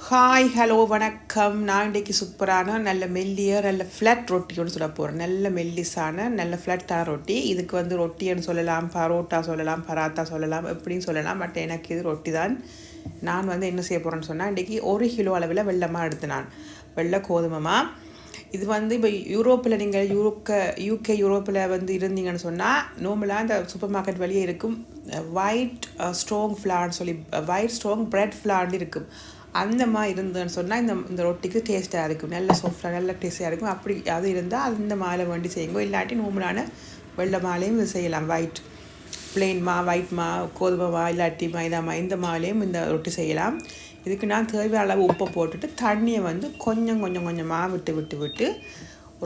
Hi hello வணக்கம். நான் இன்றைக்கி சூப்பரான நல்ல மெல்லிய நல்ல ஃப்ளாட் ரொட்டின்னு சொல்ல போகிறேன். நல்ல மெல்லிஸான நல்ல ஃப்ளாட்டான ரொட்டி. இதுக்கு வந்து ரொட்டின்னு சொல்லலாம், பரோட்டா சொல்லலாம், பராத்தா சொல்லலாம், எப்படின்னு சொல்லலாம். பட் எனக்கு இது ரொட்டி தான். நான் வந்து என்ன செய்ய போகிறேன்னு சொன்னால், இன்றைக்கி 1 கிலோ அளவில் வெள்ளமாக எடுத்து நான் வெள்ளை கோதுமமாக. இது வந்து இப்போ யூரோப்பில் நீங்கள் யூகே யூரோப்பில் வந்து இருந்தீங்கன்னு சொன்னால் நார்மலாக இந்த சூப்பர் மார்க்கெட் வழியே இருக்கும் ஒயிட் ஸ்ட்ராங் ஃப்ளார்னு சொல்லி ஒயிட் ஸ்ட்ராங் பிரெட் ஃப்ளார்னு இருக்கும். அந்த மாதிரி இருந்ததுன்னு சொன்னால் இந்த ரொட்டிக்கு டேஸ்ட்டாக இருக்கும், நல்ல சாஃப்டாக நல்ல டேஸ்ட்டாக இருக்கும். அப்படி அது இருந்தால் அந்த மாலை வேண்டி செய்யுங்க. இல்லாட்டி நார்மலான வெள்ளை மாலையும் இது செய்யலாம். பிளெயின் ஒயிட் கோதுமை இல்லாட்டி மைதா இந்த மாலையும் இந்த ரொட்டி செய்யலாம். இதுக்கு நான் தேவையான அளவு உப்பை போட்டுட்டு தண்ணியை வந்து கொஞ்சம் கொஞ்சம் கொஞ்சமாக விட்டு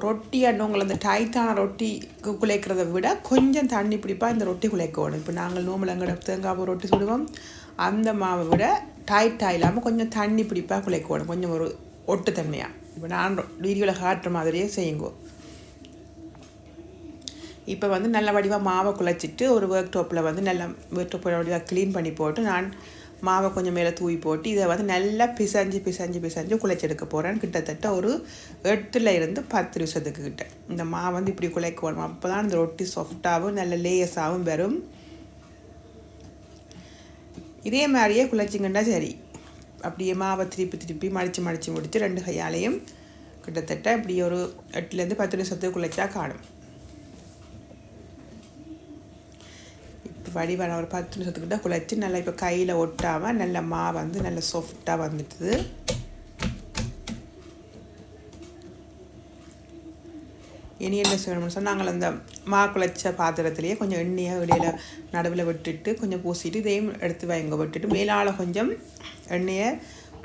ரொட்டி உங்களை அந்த டைட்டான ரொட்டி குழைக்கிறத விட கொஞ்சம் தண்ணி பிடிப்பாக இந்த ரொட்டி குழைக்கணும். இப்போ நாங்கள் நோம்பலங்கட தேங்காய் ரொட்டி சுடுவோம், அந்த மாவை விட டைட்டாக இல்லாமல் கொஞ்சம் தண்ணி பிடிப்பாக குழைக்கணும், கொஞ்சம் ஒரு ஒட்டுத்தன்மையாக. இப்போ நான் வீடியோவில் காட்டுற மாதிரியே செய்யுங்கோ. இப்போ வந்து நல்ல வடிவாக மாவை குழைச்சிட்டு ஒரு ஒர்க் டாப்பில் வந்து நல்ல ஒர்க் டாப்பில் வடிவாக க்ளீன் பண்ணி போட்டு நான் மாவை கொஞ்சம் மேலே தூவி போட்டு இதை வந்து நல்லா பிசைஞ்சு குழைச்செடுக்க போகிறேன். கிட்டத்தட்ட ஒரு 8-10 நிமிஷத்துக்கு கிட்ட இந்த மாவு வந்து இப்படி குழைக்கணும். அப்போ தான் இந்த ரொட்டி சாஃப்டாகவும் நல்ல லேயஸாகவும் வரும். இதே மாதிரியே குழைச்சிங்கன்னா சரி. அப்படியே மாவை திருப்பி மடித்து முடித்து 2 கையாலையும் கிட்டத்தட்ட இப்படி ஒரு 8-10 நிமிஷத்துக்கு குழைச்சா காணும். வடிவான ஒரு 10 நிமிஷத்துக்கிட்ட குழைச்சி நல்லா இப்போ கையில் ஒட்டாமல் நல்ல மாவு வந்து நல்ல சாஃப்டாக வந்துட்டுது. இனி என்ன செய்யணும்னு சொன்னால், நாங்கள் அந்த குழைச்ச பாத்திரத்துலேயே கொஞ்சம் எண்ணெயை இடையில நடுவில் விட்டுட்டு கொஞ்சம் பூசிட்டு இதையும் எடுத்து வைங்க. விட்டுட்டு மேலால் கொஞ்சம் எண்ணெயை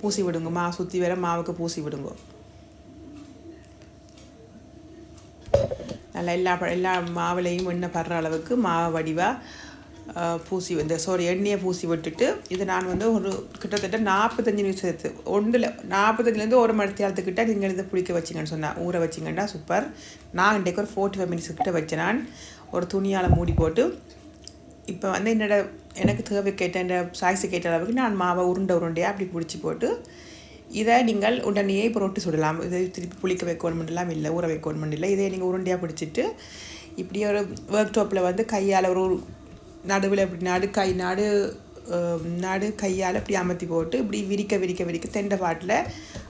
பூசி விடுங்க. சுற்றி வர மாவுக்கு பூசி விடுங்க. நல்லா எல்லா மாவுலையும் எண்ணெய் படுற அளவுக்கு மாவு வடிவாக எண்ணெயை பூசி விட்டுட்டு இதை நான் வந்து ஒரு கிட்டத்தட்ட 45 நிமிஷத்து 45லேருந்து 1 மணி நேரத்துக்கிட்ட நீங்கள் இதை பிடிக்க வச்சிங்கன்னு சொன்னால் ஊற வச்சிங்கன்னா சூப்பர். நான் இன்றைக்கு ஒரு 45 மினிட்ஸ்கிட்ட வச்சேன். நான் ஒரு துணியால் மூடி போட்டு இப்போ வந்து எனக்கு தேவை கேட்ட இந்த சாய்ஸு கேட்ட அளவுக்கு நான் மாவை உருண்டையாக அப்படி பிடிச்சி போட்டு இதை நீங்கள் உடனே இப்போ ரொட்டி சுடலாம். இதை திருப்பி புளிக்க வைக்கணுமெல்லாம் இல்லை, ஊற வைக்கணுமெண்ட் இல்லை. இதே நீங்கள் உருண்டையாக பிடிச்சிட்டு இப்படி ஒரு ஒர்க் டாப்பில் வந்து கையால் ஒரு நடுவில் இப்படி நடு கையால் இப்படி அமர்த்தி போட்டு இப்படி விரிக்க தெண்டை பாட்டில்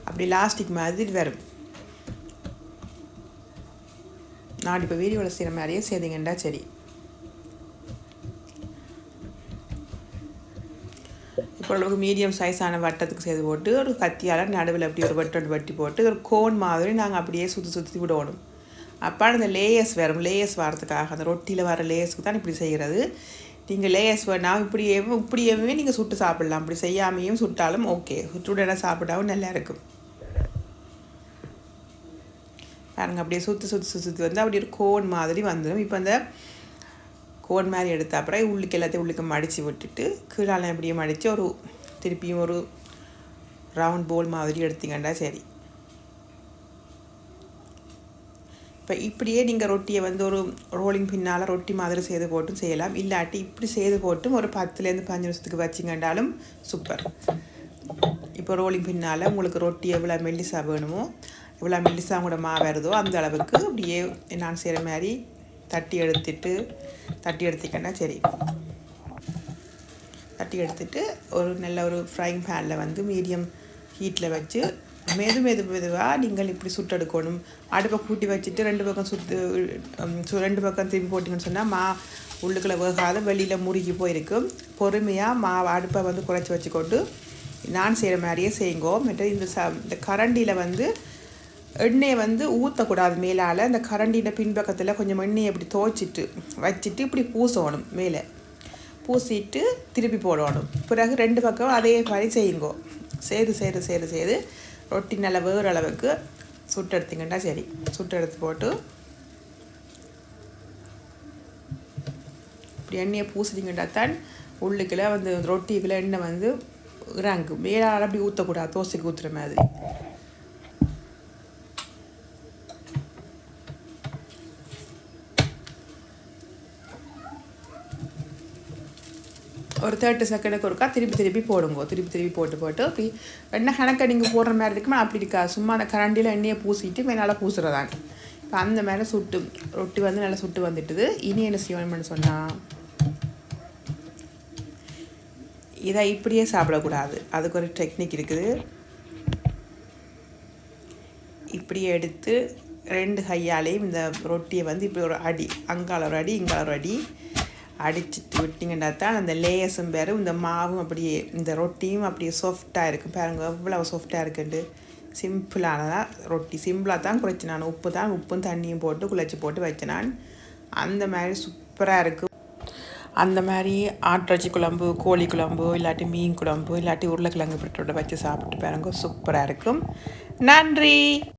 அப்படி லாஸ்டிக் மாதிரி வரும். நான் இப்போ வீடியோவில் செய்கிற மாதிரியே செய்திங்கண்டா சரி. இப்போ அளவுக்கு மீடியம் சைஸான வட்டத்துக்கு செய்து போட்டு ஒரு கத்தியால் நடுவில் அப்படி ஒரு வெட்டி போட்டு ஒரு கோன் மாதிரி நாங்கள் அப்படியே சுற்றி விடணும். அப்போ அந்த லேயர்ஸ் வரதுக்காக அந்த ரொட்டியில் வர லேயர்ஸுக்கு தான் இப்படி செய்கிறது. நீங்கள் லேயர்ஸ் வேணால் இப்படியே நீங்கள் சுட்டு சாப்பிட்லாம். அப்படி செய்யாமையும் சுட்டாலும் ஓகே, சுட்டுடலாம் சாப்பிட்டாவும் நல்லா இருக்கும். பாருங்கள், அப்படியே சுற்றி வந்து அப்படி ஒரு கோன் மாதிரி வந்துடும். இப்போ அந்த கோன் மாதிரி எடுத்த அப்புறம் எல்லாத்தையும் உள்ளுக்கு மடித்து விட்டுட்டு கீழால் அப்படியே மடித்து திருப்பியும் ஒரு ரவுண்ட் போல் மாதிரி எடுத்திங்கண்டா சரி. இப்போ இப்படியே நீங்கள் ரொட்டியை வந்து ஒரு ரோலிங் பின்னால் ரொட்டி மாதிரி செய்து போட்டும் செய்யலாம். இல்லாட்டி இப்படி செய்து போட்டும் ஒரு 10-15 நிமிஷத்துக்கு வச்சிங்கண்டாலும் சூப்பர். இப்போ ரோலிங் பின்னால் உங்களுக்கு ரொட்டி எவ்வளோ மெல்லிசா வேணுமோ, எவ்வளோ மெல்லிசா கூட வருதோ அந்த அளவுக்கு அப்படியே நான் செய்கிற மாதிரி தட்டி எடுத்துக்கன்னா சரி. தட்டி எடுத்துட்டு ஒரு நல்ல ஒரு ஃப்ரைங் பேனில் வந்து மீடியம் ஹீட்டில் வச்சு மெதுவாக நீங்கள் இப்படி சுட்டெடுக்கணும். அடுப்பை கூட்டி வச்சுட்டு 2 பக்கம் திருப்பி போட்டிங்கன்னு சொன்னால் உள்ளுக்குள்ளே வேகாத வெளியில் முறுகி போயிருக்கும். பொறுமையாக அடுப்பை வந்து குறைச்சி வச்சுக்கொண்டு நான் செய்கிற மாதிரியே செய்யுங்கோ. மற்ற இந்த கரண்டியில் வந்து எண்ணெயை வந்து ஊற்றக்கூடாது. மேலால் அந்த கரண்டியில் பின்பக்கத்தில் கொஞ்சம் எண்ணெயை இப்படி துவைச்சிட்டு வச்சுட்டு இப்படி பூசணும். மேலே பூசிட்டு திருப்பி போடணும். பிறகு 2 பக்கம் அதே மாதிரி செய்யுங்கோ. செய்து ரொட்டி நல்லா வேறு அளவுக்கு சுட்டு எடுத்திங்கன்னா சரி. சுட்டு எடுத்து போட்டு இப்படி எண்ணெயை பூசிட்டிங்கன்னா தான் உள்ளுக்குள்ளே வந்து ரொட்டிக்குள்ளே எண்ணெய் வந்து இறங்கும். மேலால் அப்படி ஊற்றக்கூடாது, தோசைக்கு ஊற்றுற மாதிரி. ஒரு 30 செகண்டுக்கு ஒருக்கா திருப்பி போடுங்க. திருப்பி போட்டு அப்படி எண்ணெய் கணக்கை நீங்கள் போடுற மாதிரி இருக்குமா அப்படி இருக்கா, சும்மா அந்த கரண்டியில் எண்ணெயை பூசிட்டு மேலால் பூசுறதான். இப்போ அந்த மேலே ரொட்டி வந்து நல்லா சுட்டு வந்துட்டுது. இனி என்ன செய்யணும்னு சொன்னால், இதை இப்படியே சாப்பிடக்கூடாது, அதுக்கு ஒரு டெக்னிக் இருக்குது. இப்படியே எடுத்து 2 கையாலேயும் இந்த ரொட்டியை வந்து இப்படி ஒரு அடி, அங்கால ஒரு அடி இங்கால ஒரு அடி அடிச்சுட்டு விட்டிங்கன்னா தான் அந்த லேயர்ஸும் பேர் இந்த மாவும் அப்படியே இந்த ரொட்டியும் அப்படியே சாஃப்டாக இருக்கும். பாருங்க எவ்வளோ சாஃப்டாக இருக்குண்டு. சிம்பிளானதான் ரொட்டி, சிம்பிளாக தான் குழைச்சி நான் உப்பும் தண்ணியும் போட்டு குழைச்சி போட்டு வச்சேன் நான். அந்த மாதிரி சூப்பராக இருக்கும். அந்த மாதிரி ஆட்டிறைச்சி குழம்பு, கோழி குழம்பு, இல்லாட்டி மீன் குழம்பு, இல்லாட்டி உருளைக்கிழங்கு பிரிட்டோட வச்சு சாப்பிட்டு பாருங்க, சூப்பராக இருக்கும். நன்றி.